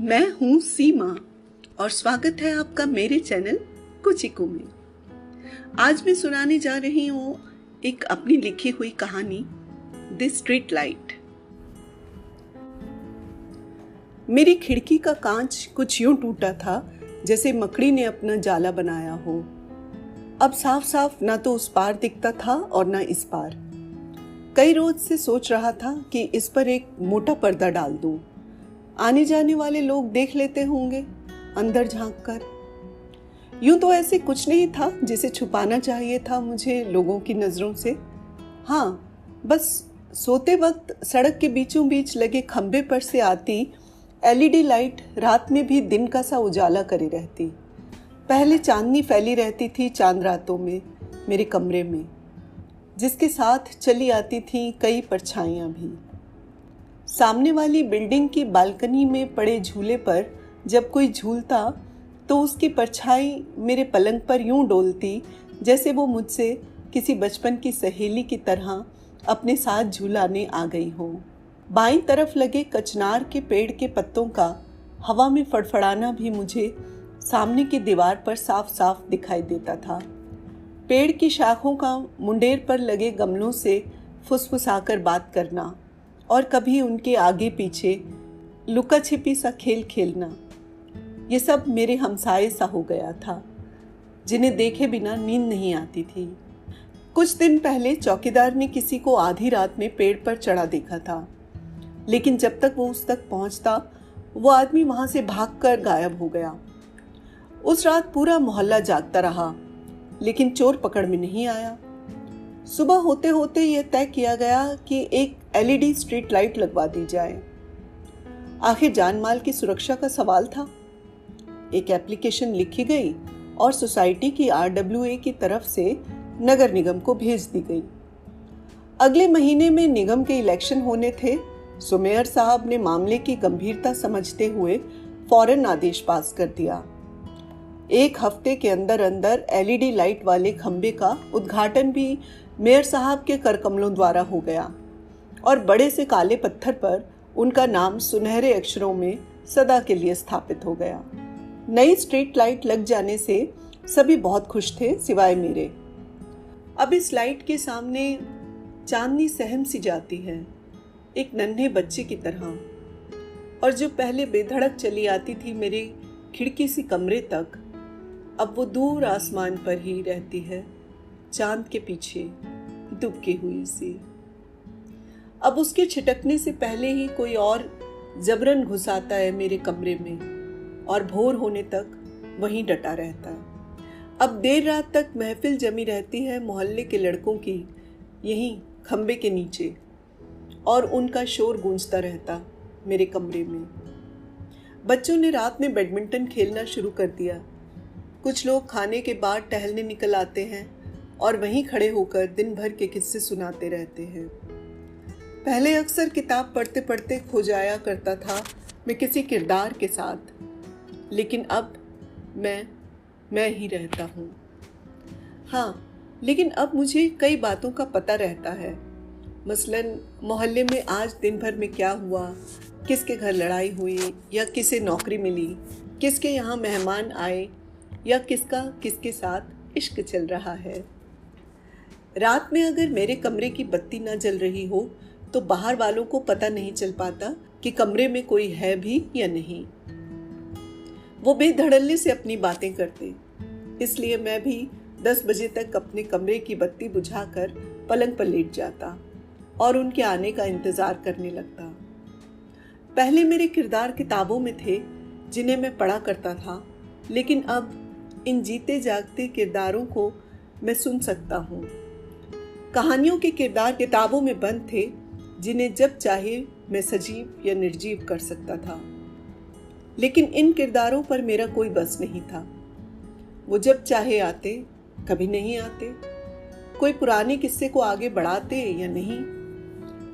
मैं हूँ सीमा और स्वागत है आपका मेरे चैनल कुचिको में। आज मैं सुनाने जा रही हूँ एक अपनी लिखी हुई कहानी द स्ट्रीट लाइट। मेरी खिड़की का कांच कुछ यूं टूटा था जैसे मकड़ी ने अपना जाला बनाया हो। अब साफ साफ ना तो उस पार दिखता था और ना इस पार। कई रोज से सोच रहा था कि इस पर एक मोटा पर्दा डाल दूं। आने जाने वाले लोग देख लेते होंगे अंदर झांक कर। यूं तो ऐसे कुछ नहीं था जिसे छुपाना चाहिए था मुझे लोगों की नजरों से। हाँ, बस सोते वक्त सड़क के बीचों बीच लगे खंबे पर से आती एलईडी लाइट रात में भी दिन का सा उजाला करे रहती। पहले चांदनी फैली रहती थी चांद रातों में मेरे कमरे में, जिसके साथ चली आती थी कई परछाइयाँ भी। सामने वाली बिल्डिंग की बालकनी में पड़े झूले पर जब कोई झूलता तो उसकी परछाई मेरे पलंग पर यूं डोलती जैसे वो मुझसे किसी बचपन की सहेली की तरह अपने साथ झूलाने आ गई हो। बाईं तरफ लगे कचनार के पेड़ के पत्तों का हवा में फड़फड़ाना भी मुझे सामने की दीवार पर साफ साफ दिखाई देता था। पेड़ की शाखों का मुंडेर पर लगे गमलों से फुसफुसाकर बात करना और कभी उनके आगे पीछे लुका छिपी सा खेल खेलना, ये सब मेरे हमसाये सा हो गया था, जिन्हें देखे बिना नींद नहीं आती थी। कुछ दिन पहले चौकीदार ने किसी को आधी रात में पेड़ पर चढ़ा देखा था, लेकिन जब तक वो उस तक पहुंचता वो आदमी वहां से भागकर गायब हो गया। उस रात पूरा मोहल्ला जागता रहा, लेकिन चोर पकड़ में नहीं आया। सुबह होते होते यह तय किया गया कि एक एलईडी स्ट्रीट लाइट लगवा दी जाए। आखिर जान माल की सुरक्षा का सवाल था। एक एप्लीकेशन लिखी गई और सोसाइटी की आरडब्ल्यूए की तरफ से नगर निगम को भेज दी गई। अगले महीने में निगम के इलेक्शन होने थे, सो मेयर साहब ने मामले की गंभीरता समझते हुए फौरन आदेश पास कर दिया। एक हफ्ते के अंदर अंदर एलईडी लाइट वाले खंबे का उद्घाटन भी मेयर साहब के करकमलों द्वारा हो गया और बड़े से काले पत्थर पर उनका नाम सुनहरे अक्षरों में सदा के लिए स्थापित हो गया। नई स्ट्रीट लाइट लग जाने से सभी बहुत खुश थे सिवाय मेरे। अब इस लाइट के सामने चांदनी सहम सी जाती है, एक नन्हे बच्चे की तरह, और जो पहले बेधड़क चली आती थी मेरे खिड़की से कमरे तक, अब वो दूर आसमान पर ही रहती है, चांद के पीछे दुबकी हुई सी। अब उसके छिटकने से पहले ही कोई और जबरन घुस आता है मेरे कमरे में और भोर होने तक वहीं डटा रहता है। अब देर रात तक महफिल जमी रहती है मोहल्ले के लड़कों की यहीं खंबे के नीचे, और उनका शोर गूंजता रहता मेरे कमरे में। बच्चों ने रात में बैडमिंटन खेलना शुरू कर दिया। कुछ लोग खाने के बाद टहलने निकल आते हैं और वहीं खड़े होकर दिन भर के किस्से सुनाते रहते हैं। पहले अक्सर किताब पढ़ते पढ़ते खो जाया करता था मैं किसी किरदार के साथ, लेकिन अब मैं ही रहता हूँ। हाँ, लेकिन अब मुझे कई बातों का पता रहता है। मसलन मोहल्ले में आज दिन भर में क्या हुआ, किसके घर लड़ाई हुई या किसे नौकरी मिली, किसके यहाँ मेहमान आए या किसका किसके साथ इश्क चल रहा है। रात में अगर मेरे कमरे की बत्ती ना जल रही हो तो बाहर वालों को पता नहीं चल पाता कि कमरे में कोई है भी या नहीं। वो बेधड़ल्ले से अपनी बातें करते, इसलिए मैं भी 10 बजे तक अपने कमरे की बत्ती बुझाकर पलंग पर लेट जाता और उनके आने का इंतजार करने लगता। पहले मेरे किरदार किताबों में थे जिन्हें मैं पढ़ा करता था, लेकिन अब इन जीते जागते किरदारों को मैं सुन सकता हूँ। कहानियों के किरदार किताबों में बंद थे जिन्हें जब चाहे मैं सजीव या निर्जीव कर सकता था, लेकिन इन किरदारों पर मेरा कोई बस नहीं था। वो जब चाहे आते, कभी नहीं आते। कोई पुराने किस्से को आगे बढ़ाते या नहीं,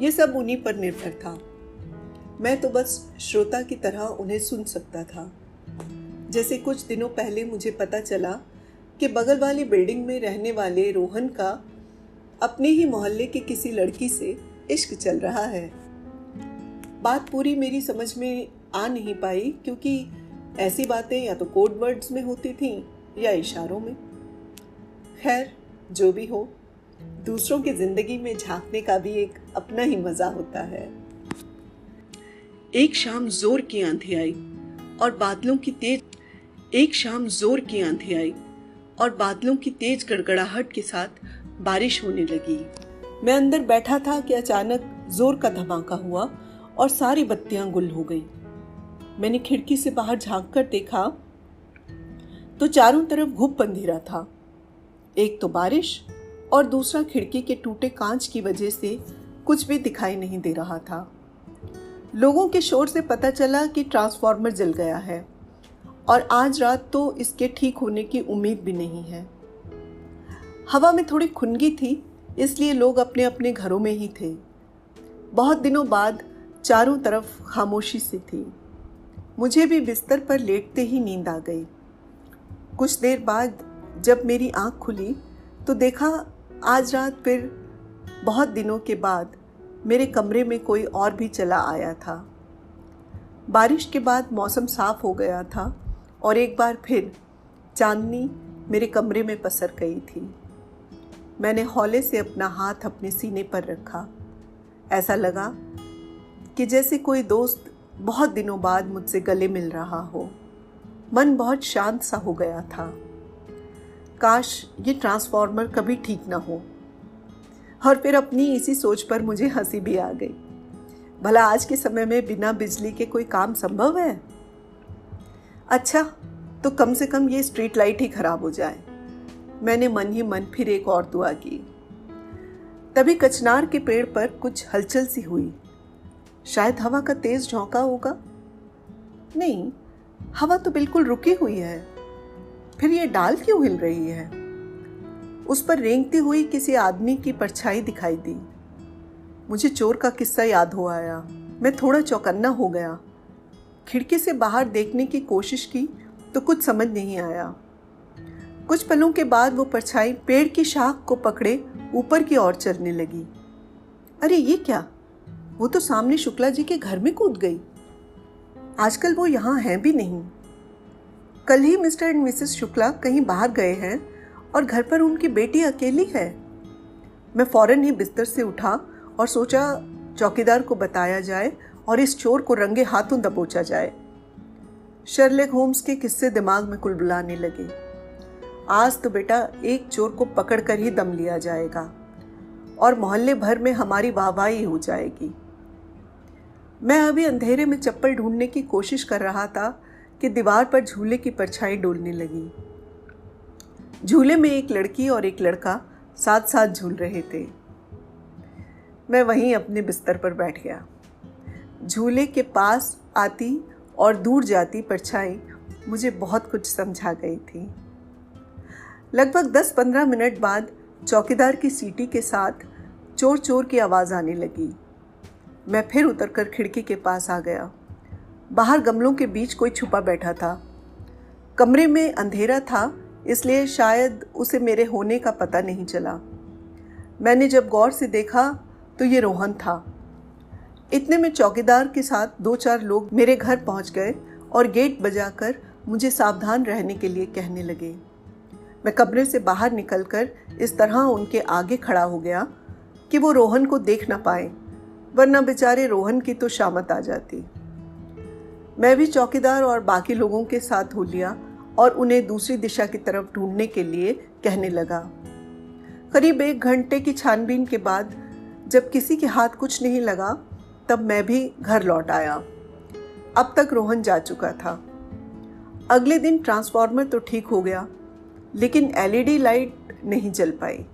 ये सब उन्हीं पर निर्भर था। मैं तो बस श्रोता की तरह उन्हें सुन सकता था। जैसे कुछ दिनों पहले मुझे पता चला कि बगल वाली बिल्डिंग में रहने वाले रोहन का अपने ही मोहल्ले की किसी लड़की से इश्क चल रहा है। बात पूरी मेरी समझ में आ नहीं पाई, क्योंकि ऐसी बातें या तो कोड वर्ड्स में होती थीं या इशारों में। खैर, जो भी हो, दूसरों की जिंदगी में झांकने का भी एक अपना ही मजा होता है। एक शाम जोर की आंधी आई और बादलों की तेज गड़गड़ाहट के साथ बारिश होने लगी। मैं अंदर बैठा था कि अचानक जोर का धमाका हुआ और सारी बत्तियां गुल हो गई। मैंने खिड़की से बाहर झांक कर देखा तो चारों तरफ घुप अंधेरा था। एक तो बारिश और दूसरा खिड़की के टूटे कांच की वजह से कुछ भी दिखाई नहीं दे रहा था। लोगों के शोर से पता चला कि ट्रांसफार्मर जल गया है और आज रात तो इसके ठीक होने की उम्मीद भी नहीं है। हवा में थोड़ी खुनगी थी, इसलिए लोग अपने अपने घरों में ही थे। बहुत दिनों बाद चारों तरफ खामोशी सी थी। मुझे भी बिस्तर पर लेटते ही नींद आ गई। कुछ देर बाद जब मेरी आंख खुली तो देखा आज रात फिर बहुत दिनों के बाद मेरे कमरे में कोई और भी चला आया था। बारिश के बाद मौसम साफ हो गया था और एक बार फिर चांदनी मेरे कमरे में पसर गई थी। मैंने हौले से अपना हाथ अपने सीने पर रखा। ऐसा लगा कि जैसे कोई दोस्त बहुत दिनों बाद मुझसे गले मिल रहा हो। मन बहुत शांत सा हो गया था। काश ये ट्रांसफार्मर कभी ठीक ना हो। और फिर अपनी इसी सोच पर मुझे हंसी भी आ गई। भला आज के समय में बिना बिजली के कोई काम संभव है? अच्छा, तो कम से कम ये स्ट्रीट लाइट ही खराब हो जाए। मैंने मन ही मन फिर एक और दुआ की। तभी कचनार के पेड़ पर कुछ हलचल सी हुई। शायद हवा का तेज झोंका होगा। नहीं, हवा तो बिल्कुल रुकी हुई है। फिर ये डाल क्यों हिल रही है? उस पर रेंगती हुई किसी आदमी की परछाई दिखाई दी। मुझे चोर का किस्सा याद हो आया। मैं थोड़ा चौकन्ना हो गया। खिड़की से बाहर देखने की कोशिश की तो कुछ समझ नहीं आया। कुछ पलों के बाद वो परछाई पेड़ की शाख को पकड़े ऊपर की ओर चलने लगी। अरे ये क्या? वो तो सामने शुक्ला जी के घर में कूद गई। आजकल वो यहाँ हैं भी नहीं। कल ही मिस्टर एंड मिसेस शुक्ला कहीं बाहर गए हैं और घर पर उनकी बेटी अकेली है। मैं फौरन ही बिस्तर से उठा और सोचा चौकीदार को बताया जाए और इस चोर को रंगे हाथों दबोचा जाए। शर्लेक होम्स के किस्से दिमाग में कुलबुलाने लगे। आज तो बेटा एक चोर को पकड़कर ही दम लिया जाएगा और मोहल्ले भर में हमारी वाहवाही हो जाएगी। मैं अभी अंधेरे में चप्पल ढूंढने की कोशिश कर रहा था कि दीवार पर झूले की परछाई डोलने लगी। झूले में एक लड़की और एक लड़का साथ साथ झूल रहे थे। मैं वहीं अपने बिस्तर पर बैठ गया। झूले के पास आती और दूर जाती परछाई मुझे बहुत कुछ समझा गई थी। लगभग 10-15 मिनट बाद चौकीदार की सीटी के साथ चोर चोर की आवाज़ आने लगी। मैं फिर उतरकर खिड़की के पास आ गया। बाहर गमलों के बीच कोई छुपा बैठा था। कमरे में अंधेरा था, इसलिए शायद उसे मेरे होने का पता नहीं चला। मैंने जब गौर से देखा तो ये रोहन था। इतने में चौकीदार के साथ 2-4 लोग मेरे घर पहुंच गए और गेट बजाकर मुझे सावधान रहने के लिए कहने लगे। मैं कमरे से बाहर निकलकर इस तरह उनके आगे खड़ा हो गया कि वो रोहन को देख ना पाए, वरना बेचारे रोहन की तो शामत आ जाती। मैं भी चौकीदार और बाकी लोगों के साथ हो लिया और उन्हें दूसरी दिशा की तरफ ढूंढने के लिए कहने लगा। करीब 1 घंटे की छानबीन के बाद जब किसी के हाथ कुछ नहीं लगा, तब मैं भी घर लौट आया। अब तक रोहन जा चुका था। अगले दिन ट्रांसफार्मर तो ठीक हो गया, लेकिन एलईडी लाइट नहीं जल पाई।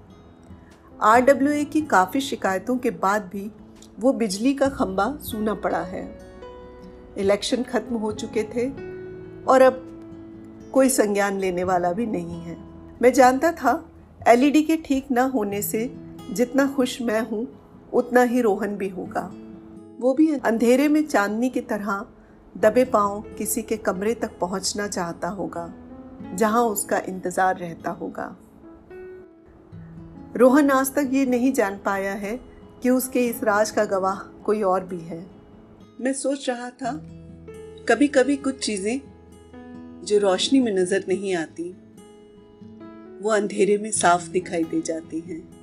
आरडब्ल्यूए की काफ़ी शिकायतों के बाद भी वो बिजली का खंभा सूना पड़ा है। इलेक्शन खत्म हो चुके थे और अब कोई संज्ञान लेने वाला भी नहीं है। मैं जानता था एलईडी के ठीक ना होने से जितना खुश मैं हूँ उतना ही रोहन भी होगा। वो भी अंधेरे में चांदनी की तरह दबे पांव किसी के कमरे तक पहुंचना चाहता होगा जहां उसका इंतजार रहता होगा। रोहन आज तक ये नहीं जान पाया है कि उसके इस राज का गवाह कोई और भी है। मैं सोच रहा था कभी कभी कुछ चीजें जो रोशनी में नजर नहीं आती वो अंधेरे में साफ दिखाई दे जाती हैं।